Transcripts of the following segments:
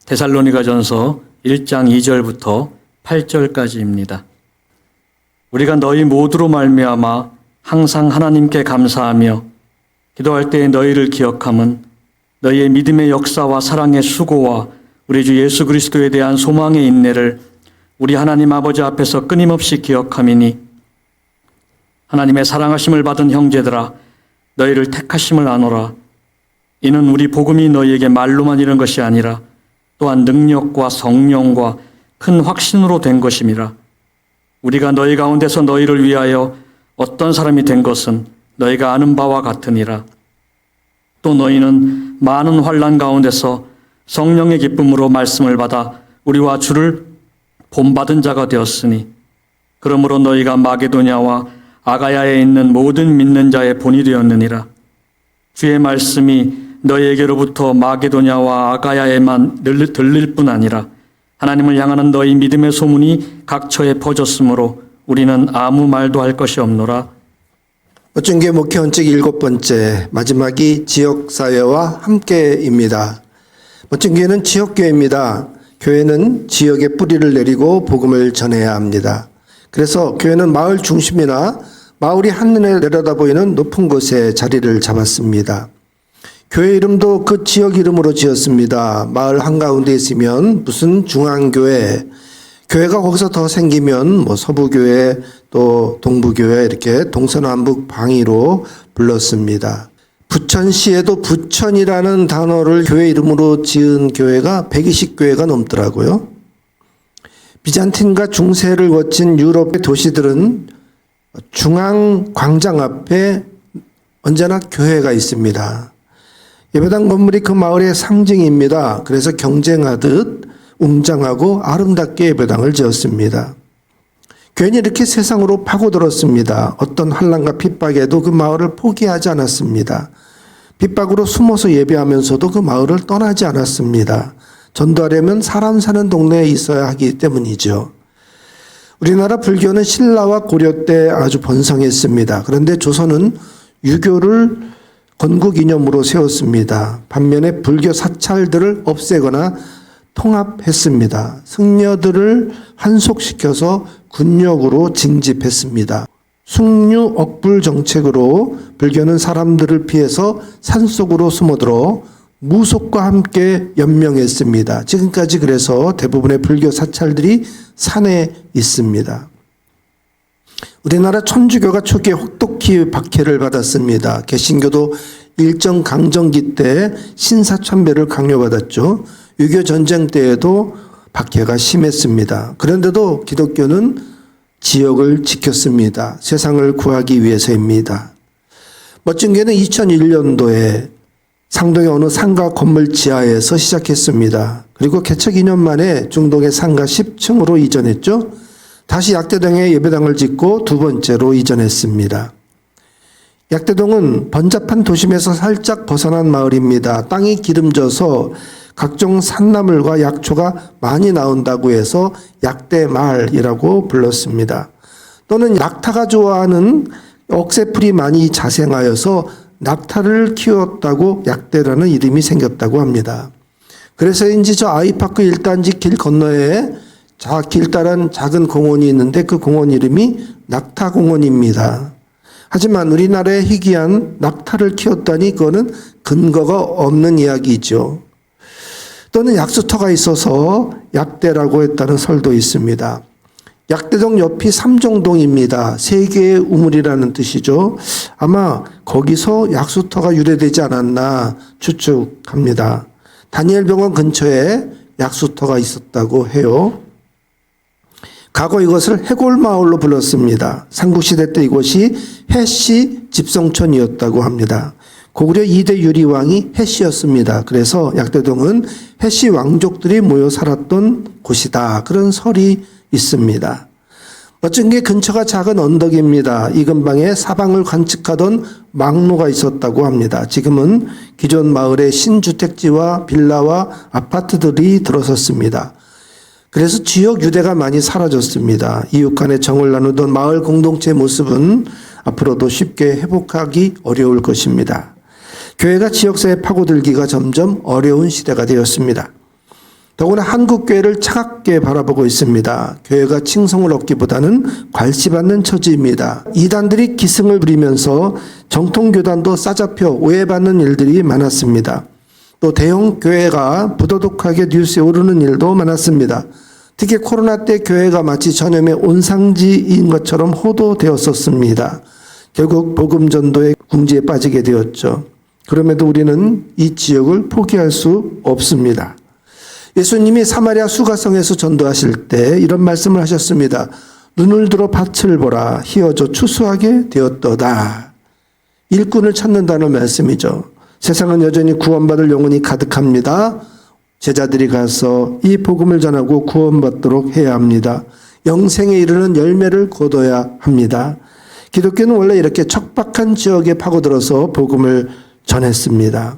데살로니가전서 1장 2절부터 8절까지입니다. 우리가 너희 모두로 말미암아 항상 하나님께 감사하며 기도할 때에 너희를 기억함은 너희의 믿음의 역사와 사랑의 수고와 우리 주 예수 그리스도에 대한 소망의 인내를 우리 하나님 아버지 앞에서 끊임없이 기억함이니 하나님의 사랑하심을 받은 형제들아 너희를 택하심을 아노라. 이는 우리 복음이 너희에게 말로만 이른 것이 아니라 또한 능력과 성령과 큰 확신으로 된 것임이라. 우리가 너희 가운데서 너희를 위하여 어떤 사람이 된 것은 너희가 아는 바와 같으니라. 또 너희는 많은 환난 가운데서 성령의 기쁨으로 말씀을 받아 우리와 주를 본받은 자가 되었으니 그러므로 너희가 마게도냐와 아가야에 있는 모든 믿는 자의 본이 되었느니라. 주의 말씀이 너희에게로부터 마게도냐와 아가야에만 들릴 뿐 아니라 하나님을 향하는 너희 믿음의 소문이 각처에 퍼졌으므로 우리는 아무 말도 할 것이 없노라. 어쩐교회 목회 원칙 7번째, 마지막이 지역사회와 함께입니다. 어쩐교회는 지역교회입니다. 교회는 지역에 뿌리를 내리고 복음을 전해야 합니다. 그래서 교회는 마을 중심이나 마을이 한눈에 내려다보이는 높은 곳에 자리를 잡았습니다. 교회 이름도 그 지역 이름으로 지었습니다. 마을 한가운데 있으면 무슨 중앙교회, 교회가 거기서 더 생기면 서부교회 또 동부교회 이렇게 동서남북 방위로 불렀습니다. 부천시에도 부천이라는 단어를 교회 이름으로 지은 교회가 120교회가 넘더라고요. 비잔틴과 중세를 거친 유럽의 도시들은 중앙 광장 앞에 언제나 교회가 있습니다. 예배당 건물이 그 마을의 상징입니다. 그래서 경쟁하듯 웅장하고 아름답게 예배당을 지었습니다. 교회는 이렇게 세상으로 파고들었습니다. 어떤 환난과 핍박에도 그 마을을 포기하지 않았습니다. 핍박으로 숨어서 예배하면서도 그 마을을 떠나지 않았습니다. 전도하려면 사람 사는 동네에 있어야 하기 때문이죠. 우리나라 불교는 신라와 고려 때 아주 번성했습니다. 그런데 조선은 유교를 건국이념으로 세웠습니다. 반면에 불교 사찰들을 없애거나 통합했습니다. 승려들을 한속시켜서 군역으로 징집했습니다. 숙류 억불 정책으로 불교는 사람들을 피해서 산속으로 숨어들어 무속과 함께 연명했습니다. 지금까지 그래서 대부분의 불교 사찰들이 산에 있습니다. 우리나라 천주교가 초기에 혹독히 박해를 받았습니다. 개신교도 일정 강점기 때 신사참배를 강요받았죠. 유교 전쟁 때에도 박해가 심했습니다. 그런데도 기독교는 지역을 지켰습니다. 세상을 구하기 위해서입니다. 멋진 교회는 2001년도에 상동의 어느 상가 건물 지하에서 시작했습니다. 그리고 개척 2년 만에 중동의 상가 10층으로 이전했죠. 다시 약대동에 예배당을 짓고 두 번째로 이전했습니다. 약대동은 번잡한 도심에서 살짝 벗어난 마을입니다. 땅이 기름져서 각종 산나물과 약초가 많이 나온다고 해서 약대마을이라고 불렀습니다. 또는 낙타가 좋아하는 억새풀이 많이 자생하여서 낙타를 키웠다고 약대라는 이름이 생겼다고 합니다. 그래서인지 저 아이파크 1단지 길 건너에 길다란 작은 공원이 있는데 그 공원 이름이 낙타공원입니다. 하지만 우리나라에 희귀한 낙타를 키웠다니 그거는 근거가 없는 이야기죠. 또는 약수터가 있어서 약대라고 했다는 설도 있습니다. 약대동 옆이 삼정동입니다. 세 개의 우물이라는 뜻이죠. 아마 거기서 약수터가 유래되지 않았나 추측합니다. 다니엘병원 근처에 약수터가 있었다고 해요. 과거 이것을 해골마을로 불렀습니다. 삼국시대 때 이곳이 해씨 집성촌이었다고 합니다. 고구려 2대 유리왕이 해씨였습니다. 그래서 약대동은 해씨 왕족들이 모여 살았던 곳이다. 그런 설이 있습니다. 멋진 게 근처가 작은 언덕입니다. 이 근방에 사방을 관측하던 망로가 있었다고 합니다. 지금은 기존 마을에 신주택지와 빌라와 아파트들이 들어섰습니다. 그래서 지역 유대가 많이 사라졌습니다. 이웃 간의 정을 나누던 마을 공동체 모습은 앞으로도 쉽게 회복하기 어려울 것입니다. 교회가 지역사회에 파고들기가 점점 어려운 시대가 되었습니다. 더구나 한국교회를 차갑게 바라보고 있습니다. 교회가 칭송을 얻기보다는 괄시받는 처지입니다. 이단들이 기승을 부리면서 정통교단도 싸잡혀 오해받는 일들이 많았습니다. 또 대형 교회가 부도덕하게 뉴스에 오르는 일도 많았습니다. 특히 코로나 때 교회가 마치 전염의 온상지인 것처럼 호도되었었습니다. 결국 복음 전도의 궁지에 빠지게 되었죠. 그럼에도 우리는 이 지역을 포기할 수 없습니다. 예수님이 사마리아 수가성에서 전도하실 때 이런 말씀을 하셨습니다. 눈을 들어 밭을 보라. 희어져 추수하게 되었도다. 일꾼을 찾는다는 말씀이죠. 세상은 여전히 구원받을 영혼이 가득합니다. 제자들이 가서 이 복음을 전하고 구원받도록 해야 합니다. 영생에 이르는 열매를 거둬야 합니다. 기독교는 원래 이렇게 척박한 지역에 파고들어서 복음을 전했습니다.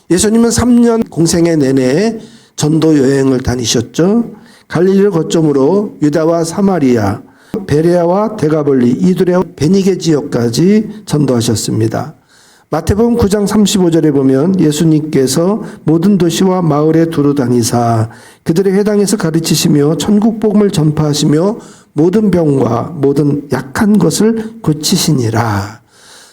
예수님은 3년 공생애 내내 전도 여행을 다니셨죠. 갈릴리를 거점으로 유다와 사마리아, 베레아와 데가볼리, 이두레와 베니게 지역까지 전도하셨습니다. 마태복음 9장 35절에 보면 예수님께서 모든 도시와 마을에 두루 다니사 그들의 회당에서 가르치시며 천국 복음을 전파하시며 모든 병과 모든 약한 것을 고치시니라.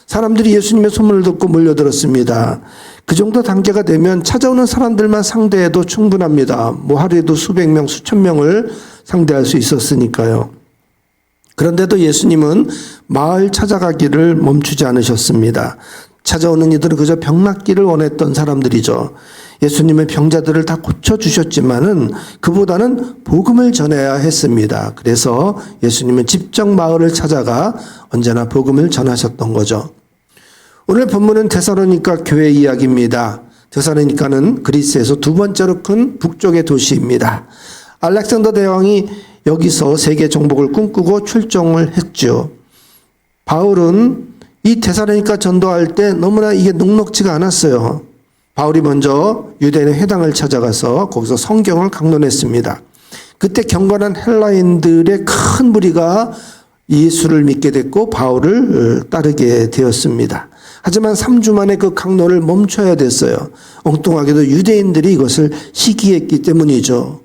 사람들이 예수님의 소문을 듣고 몰려들었습니다. 그 정도 단계가 되면 찾아오는 사람들만 상대해도 충분합니다. 뭐 하루에도 수백 명, 수천 명을 상대할 수 있었으니까요. 그런데도 예수님은 마을 찾아가기를 멈추지 않으셨습니다. 찾아오는 이들은 그저 병 낫기를 원했던 사람들이죠. 예수님은 병자들을 다 고쳐주셨지만은 그보다는 복음을 전해야 했습니다. 그래서 예수님은 직접 마을을 찾아가 언제나 복음을 전하셨던 거죠. 오늘 본문은 데살로니가 교회 이야기입니다. 데살로니가는 그리스에서 두 번째로 큰 북쪽의 도시입니다. 알렉산더 대왕이 여기서 세계 정복을 꿈꾸고 출정을 했죠. 바울은 이 데살로니가 전도할 때 너무나 이게 녹록지가 않았어요. 바울이 먼저 유대인의 회당을 찾아가서 거기서 성경을 강론했습니다. 그때 경건한 헬라인들의 큰 무리가 예수를 믿게 됐고 바울을 따르게 되었습니다. 하지만 3주 만에 그 강론을 멈춰야 됐어요. 엉뚱하게도 유대인들이 이것을 시기했기 때문이죠.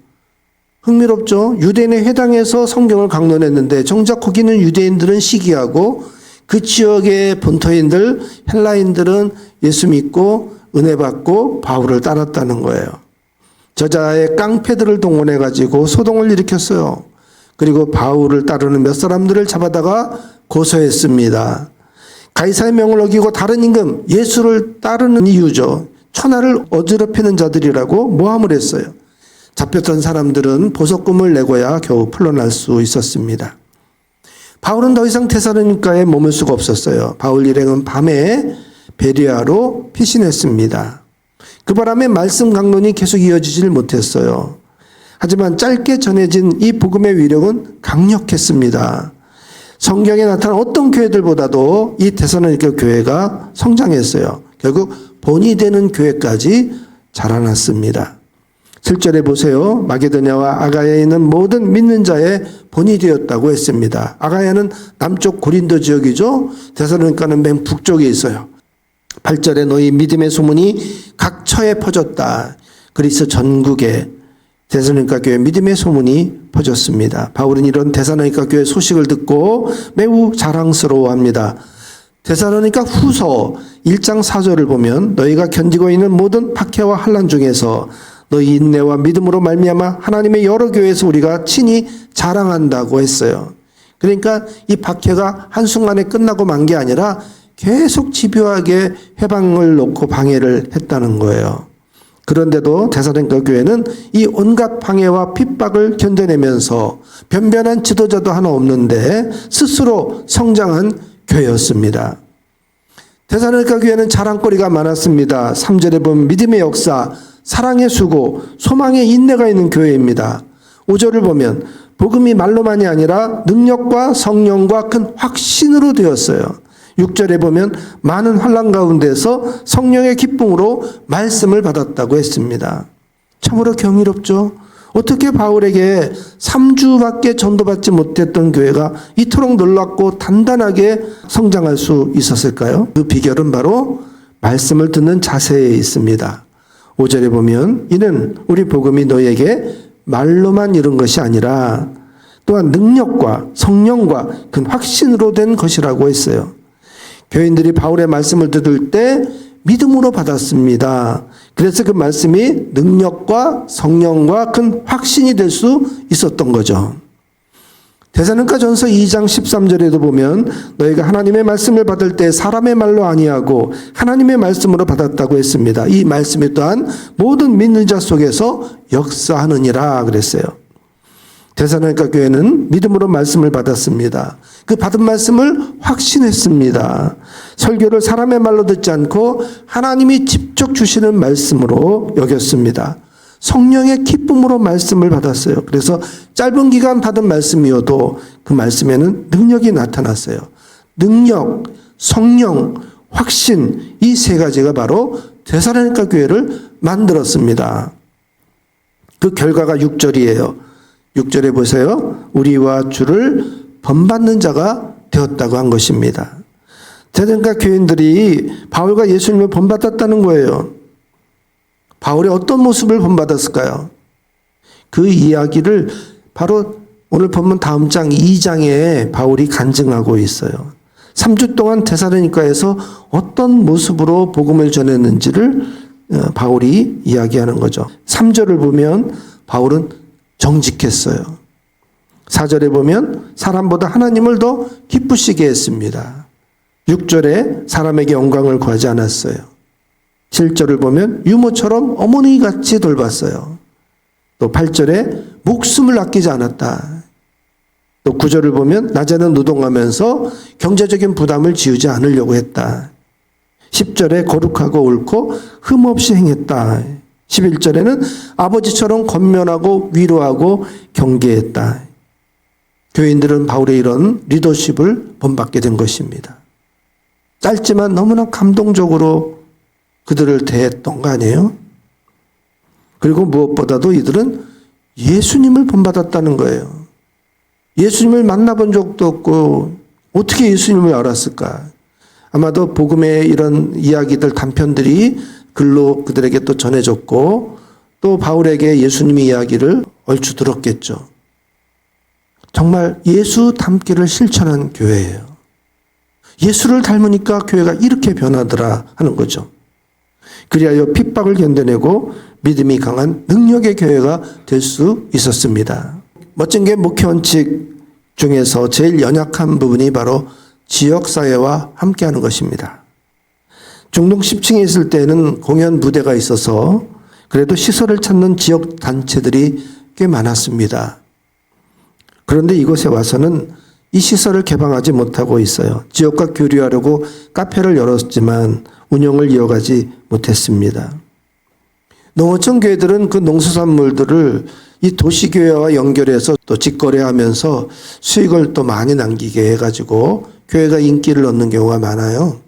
흥미롭죠? 유대인의 회당에서 성경을 강론했는데 정작 거기는 유대인들은 시기하고 그 지역의 본토인들, 헬라인들은 예수 믿고 은혜 받고 바울을 따랐다는 거예요. 저자의 깡패들을 동원해가지고 소동을 일으켰어요. 그리고 바울을 따르는 몇 사람들을 잡아다가 고소했습니다. 가이사의 명을 어기고 다른 임금 예수를 따르는 이유죠. 천하를 어지럽히는 자들이라고 모함을 했어요. 잡혔던 사람들은 보석금을 내고야 겨우 풀려날 수 있었습니다. 바울은 더 이상 데살로니가에 머물 수가 없었어요. 바울 일행은 밤에 베레아로 피신했습니다. 그 바람에 말씀 강론이 계속 이어지질 못했어요. 하지만 짧게 전해진 이 복음의 위력은 강력했습니다. 성경에 나타난 어떤 교회들보다도 이 데살로니가 교회가 성장했어요. 결국 본이 되는 교회까지 자라났습니다. 7절에 보세요. 마게도냐와 아가야에 있는 모든 믿는 자의 본이 되었다고 했습니다. 아가야는 남쪽 고린도 지역이죠. 데살로니가는 맨 북쪽에 있어요. 8절에 너희 믿음의 소문이 각 처에 퍼졌다. 그리스 전국에 데살로니가 교회 믿음의 소문이 퍼졌습니다. 바울은 이런 데살로니가 교회 소식을 듣고 매우 자랑스러워합니다. 데살로니가 후서 1장 4절을 보면 너희가 견디고 있는 모든 박해와 환난 중에서 너희 인내와 믿음으로 말미암아 하나님의 여러 교회에서 우리가 친히 자랑한다고 했어요. 그러니까 이 박해가 한순간에 끝나고 만 게 아니라 계속 집요하게 해방을 놓고 방해를 했다는 거예요. 그런데도 데살로니가 교회는 이 온갖 방해와 핍박을 견뎌내면서 변변한 지도자도 하나 없는데 스스로 성장한 교회였습니다. 데살로니가 교회는 자랑거리가 많았습니다. 3절에 보면 믿음의 역사, 사랑의 수고, 소망의 인내가 있는 교회입니다. 5절을 보면 복음이 말로만이 아니라 능력과 성령과 큰 확신으로 되었어요. 6절에 보면 많은 환난 가운데서 성령의 기쁨으로 말씀을 받았다고 했습니다. 참으로 경이롭죠. 어떻게 바울에게 3주밖에 전도받지 못했던 교회가 이토록 놀랍고 단단하게 성장할 수 있었을까요? 그 비결은 바로 말씀을 듣는 자세에 있습니다. 5절에 보면 이는 우리 복음이 너희에게 말로만 이룬 것이 아니라 또한 능력과 성령과 큰 확신으로 된 것이라고 했어요. 교인들이 바울의 말씀을 들을 때 믿음으로 받았습니다. 그래서 그 말씀이 능력과 성령과 큰 확신이 될 수 있었던 거죠. 데살로니가전서 2장 13절에도 보면 너희가 하나님의 말씀을 받을 때 사람의 말로 아니하고 하나님의 말씀으로 받았다고 했습니다. 이 말씀이 또한 모든 믿는 자 속에서 역사하느니라 그랬어요. 데살로니가 교회는 믿음으로 말씀을 받았습니다. 그 받은 말씀을 확신했습니다. 설교를 사람의 말로 듣지 않고 하나님이 직접 주시는 말씀으로 여겼습니다. 성령의 기쁨으로 말씀을 받았어요. 그래서 짧은 기간 받은 말씀이어도 그 말씀에는 능력이 나타났어요. 능력, 성령, 확신, 이 세 가지가 바로 데살로니가 교회를 만들었습니다. 그 결과가 6절이에요. 6절에 보세요. 우리와 주를 본받는 자가 되었다고 한 것입니다. 데살로니가 교인들이 바울과 예수님을 본받았다는 거예요. 바울이 어떤 모습을 본받았을까요? 그 이야기를 바로 오늘 본문 다음 장 2장에 바울이 간증하고 있어요. 3주 동안 데살로니가에서 어떤 모습으로 복음을 전했는지를 바울이 이야기하는 거죠. 3절을 보면 바울은 정직했어요. 4절에 보면 사람보다 하나님을 더 기쁘시게 했습니다. 6절에 사람에게 영광을 구하지 않았어요. 7절을 보면 유모처럼 어머니같이 돌봤어요. 또 8절에 목숨을 아끼지 않았다. 또 9절을 보면 낮에는 노동하면서 경제적인 부담을 지우지 않으려고 했다. 10절에 거룩하고 옳고 흠없이 행했다. 11절에는 아버지처럼 권면하고 위로하고 경계했다. 교인들은 바울의 이런 리더십을 본받게 된 것입니다. 짧지만 너무나 감동적으로 그들을 대했던 거 아니에요? 그리고 무엇보다도 이들은 예수님을 본받았다는 거예요. 예수님을 만나본 적도 없고 어떻게 예수님을 알았을까? 아마도 복음의 이런 이야기들, 단편들이 글로 그들에게 또 전해졌고 또 바울에게 예수님의 이야기를 얼추 들었겠죠. 정말 예수 닮기를 실천한 교회예요. 예수를 닮으니까 교회가 이렇게 변하더라 하는 거죠. 그리하여 핍박을 견뎌내고 믿음이 강한 능력의 교회가 될 수 있었습니다. 멋진 게 목회 원칙 중에서 제일 연약한 부분이 바로 지역사회와 함께하는 것입니다. 중동 10층에 있을 때는 공연 무대가 있어서 그래도 시설을 찾는 지역 단체들이 꽤 많았습니다. 그런데 이곳에 와서는 이 시설을 개방하지 못하고 있어요. 지역과 교류하려고 카페를 열었지만 운영을 이어가지 못했습니다. 농어촌 교회들은 그 농수산물들을 이 도시교회와 연결해서 또 직거래하면서 수익을 또 많이 남기게 해가지고 교회가 인기를 얻는 경우가 많아요.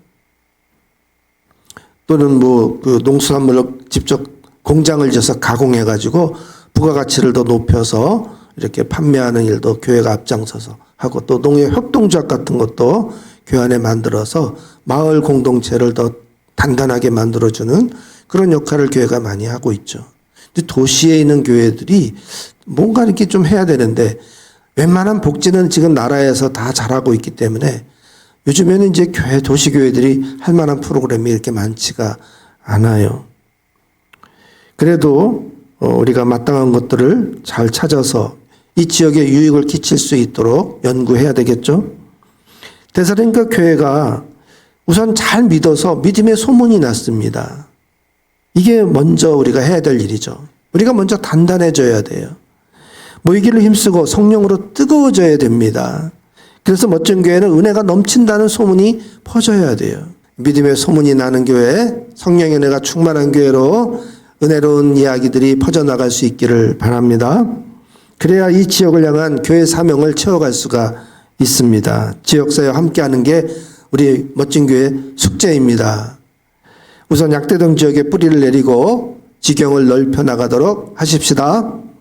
또는 그 농수산물을 직접 공장을 지어서 가공해가지고 부가가치를 더 높여서 이렇게 판매하는 일도 교회가 앞장서서 하고 또 농협 협동조합 같은 것도 교회 안에 만들어서 마을 공동체를 더 단단하게 만들어주는 그런 역할을 교회가 많이 하고 있죠. 근데 도시에 있는 교회들이 뭔가 이렇게 좀 해야 되는데 웬만한 복지는 지금 나라에서 다 잘하고 있기 때문에 요즘에는 이제 도시교회들이 할 만한 프로그램이 이렇게 많지가 않아요. 그래도 우리가 마땅한 것들을 잘 찾아서 이 지역에 유익을 끼칠 수 있도록 연구해야 되겠죠. 데살로니가 교회가 우선 잘 믿어서 믿음의 소문이 났습니다. 이게 먼저 우리가 해야 될 일이죠. 우리가 먼저 단단해져야 돼요. 모이기를 힘쓰고 성령으로 뜨거워져야 됩니다. 그래서 멋진 교회는 은혜가 넘친다는 소문이 퍼져야 돼요. 믿음의 소문이 나는 교회, 성령의 은혜가 충만한 교회로 은혜로운 이야기들이 퍼져나갈 수 있기를 바랍니다. 그래야 이 지역을 향한 교회 사명을 채워갈 수가 있습니다. 지역사회와 함께하는 게 우리 멋진 교회 숙제입니다. 우선 약대동 지역에 뿌리를 내리고 지경을 넓혀 나가도록 하십시다.